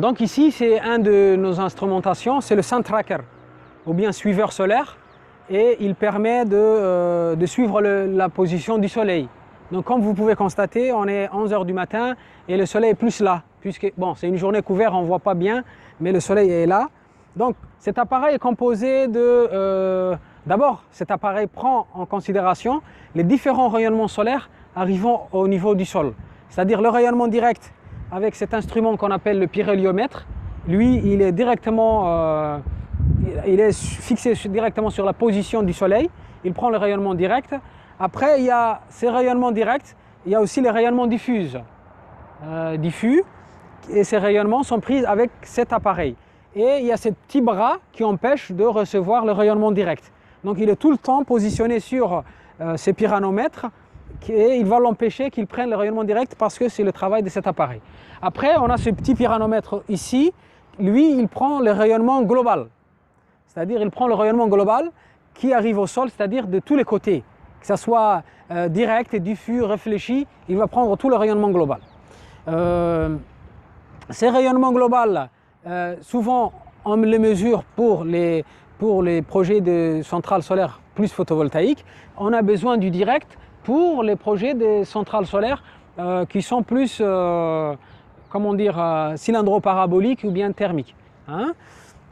Donc ici, c'est un de nos instrumentations, c'est le Sun Tracker, ou bien suiveur solaire, et il permet de suivre la position du soleil. Donc comme vous pouvez constater, on est 11 h du matin et le soleil est plus là, puisque bon, c'est une journée couverte, on ne voit pas bien, mais le soleil est là. Donc cet appareil est composé de... D'abord, cet appareil prend en considération les différents rayonnements solaires arrivant au niveau du sol. C'est-à-dire le rayonnement direct avec cet instrument qu'on appelle le pyréliomètre. Lui, il est directement... il est fixé directement sur la position du soleil. Il prend le rayonnement direct. Après, il y a ces rayonnements directs. Il y a aussi les rayonnements diffus. Et ces rayonnements sont pris avec cet appareil. Et il y a ces petits bras qui empêchent de recevoir le rayonnement direct. Donc il est tout le temps positionné sur ces pyranomètres et il va l'empêcher qu'il prenne le rayonnement direct parce que c'est le travail de cet appareil. Après, on a ce petit pyranomètre ici. Lui, il prend le rayonnement global. C'est-à-dire il prend le rayonnement global qui arrive au sol, c'est-à-dire de tous les côtés. Que ce soit direct, diffus, réfléchi, il va prendre tout le rayonnement global. Ces rayonnements globaux, souvent on les mesure pour les projets de centrales solaires plus photovoltaïques. On a besoin du direct pour les projets de centrales solaires qui sont plus, comment dire, cylindro-paraboliques ou bien thermiques. Hein?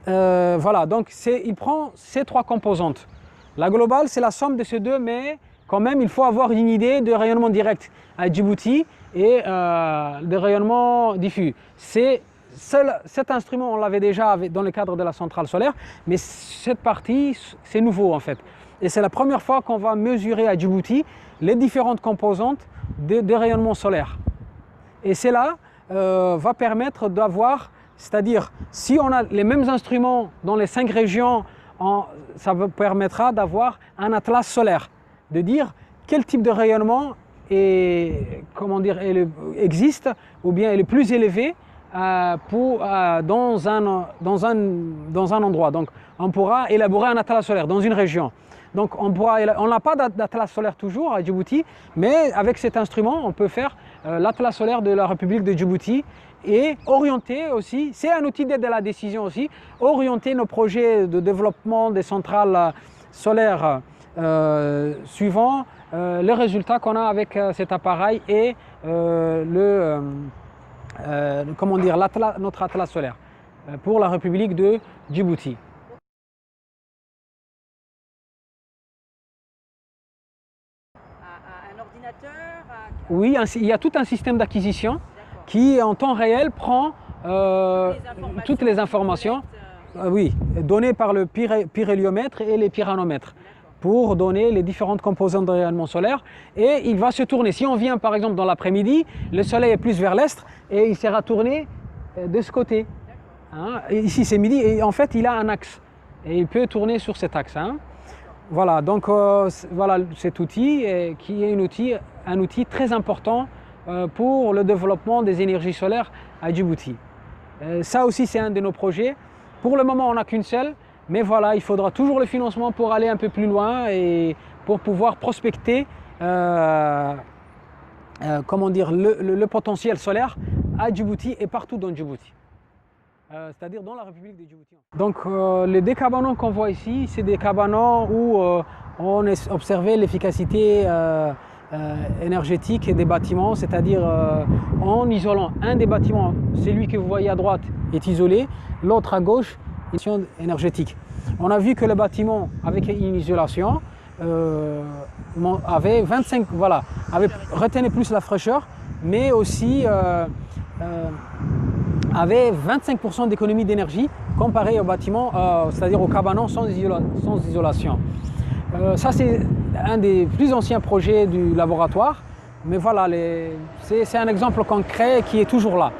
Voilà, donc il prend ces trois composantes. La globale, c'est la somme de ces deux, mais quand même, il faut avoir une idée de rayonnement direct à Djibouti et de rayonnement diffus. Cet instrument, on l'avait déjà dans le cadre de la centrale solaire, mais cette partie, c'est nouveau en fait. Et c'est la première fois qu'on va mesurer à Djibouti les différentes composantes de rayonnement solaire. Et cela va permettre d'avoir, c'est-à-dire si on a les mêmes instruments dans les 5 régions, ça permettra d'avoir un atlas solaire, de dire quel type de rayonnement existe ou bien est le plus élevé dans un endroit. Donc on pourra élaborer un atlas solaire dans une région. Donc on n'a pas d'atlas solaire toujours à Djibouti, mais avec cet instrument on peut faire l'atlas solaire de la République de Djibouti et orienter aussi, c'est un outil d'aide à la décision aussi, orienter nos projets de développement des centrales solaires suivant les résultats qu'on a avec cet appareil et notre atlas solaire pour la République de Djibouti. Un ordinateur Oui, il y a tout un système d'acquisition qui en temps réel prend toutes les informations oui, données par le pyréliomètre et les pyranomètres pour donner les différentes composantes de rayonnement solaire et il va se tourner. Si on vient par exemple dans l'après-midi, le soleil est plus vers l'est et il sera tourné de ce côté. Hein? Ici c'est midi et en fait il a un axe et il peut tourner sur cet axe. Hein? Voilà, donc voilà cet outil qui est un outil très important pour le développement des énergies solaires à Djibouti. Ça aussi c'est un de nos projets. Pour le moment on n'a qu'une seule. Mais voilà, il faudra toujours le financement pour aller un peu plus loin et pour pouvoir prospecter comment dire, le potentiel solaire à Djibouti et partout dans Djibouti. C'est-à-dire dans la République de Djibouti. Donc les décabanons qu'on voit ici, c'est des cabanons où on a observé l'efficacité énergétique des bâtiments, c'est-à-dire en isolant un des bâtiments, celui que vous voyez à droite est isolé, l'autre à gauche énergétique. On a vu que le bâtiment avec une isolation avait retenu plus la fraîcheur, mais aussi avait 25% d'économie d'énergie comparé au bâtiment, c'est-à-dire au cabanon sans isolation. Ça c'est un des plus anciens projets du laboratoire, mais voilà, c'est un exemple concret qui est toujours là.